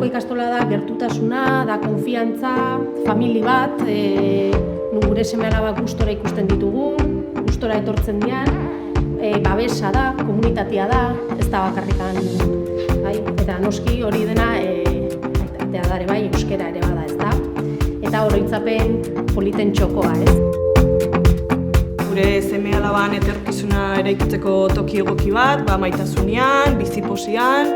Benetako ikastola da gertutasuna, da konfiantza, famili bat, gure seme-alabak gustora ikusten ditugu, gustora etortzen dian, babesa da, komunitatea da, ez da bakarrikan, eta noski hori dena atea da ere bai, euskera ere bada, ez da, eta oroitzapen politen txokoa, ez. Gure seme-alaban etorkizuna eraikitzeko toki egoki bat, maitasunean, biziposian,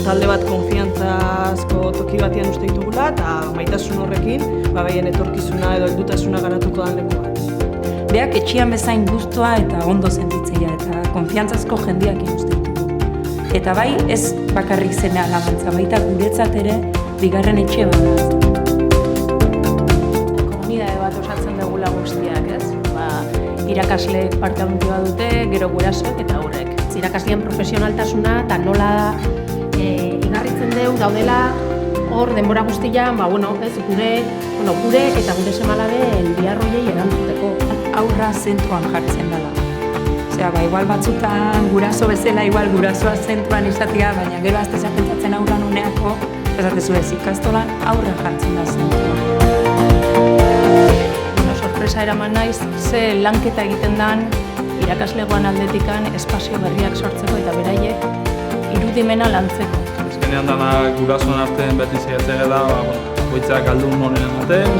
talde bat konfiantzazko toki batean uste ditugula, eta maitasun horrekin, behien etorkizuna edo heldutasuna garatuko dan leku bat. Beak etxian bezain guztua eta ondo sentitzea eta konfiantzazko jendeak uste ditugu. Eta bai, ez bakarrik seme-alabantza, baita guretzat ere, bigarren etxe bat. Komunidade bat osatzen dugula guztiak, ez? Irakasleek parte handia dute, gero gurasoek eta haurrek. Irakasleen profesionaltasuna eta nola igarritzen deu daudela hor denbora guztian, gure eta gure seme-alaben biharroiei erantzuteko. Haurra zentroan jartzen dela. Osea, igual batzutan guraso bezala, igual gurasoa zentroan izatea, baina gero azteza pentsatzen haurran uneako, esatezu ez ikastolan haurra jartzen da zentroan. Sorpresa eraman naiz, ze lanketa egiten dan irakaslegoan aldetikan espazio berriak sortzeko eta beraiek irudimena lantzeko. Azkenean dana gurasoen artean beti zeiatzea da, goitzak aldun honen ematen.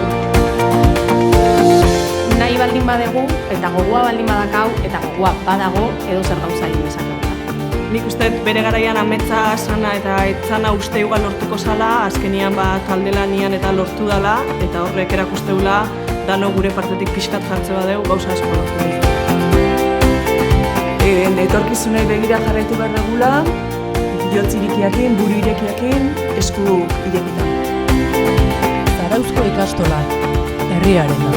Nahi baldin badegu eta gogoa baldin badakau eta gogoa badago edo zer gauza egin izango. Nik uste bere garaian ametsa sana eta etzana uste igual lortuko zala, azkenian talde lanian eta lortu dala, eta horrek erakusteula dano gure partetik pixkat jartze badeu, gauza asko lortu ditu. Etorkizunei begira jarraitu behar dugula, bihotz irikiakin, buru irekiakin, esku irekitan. Zarauzko ikastola, herriarena.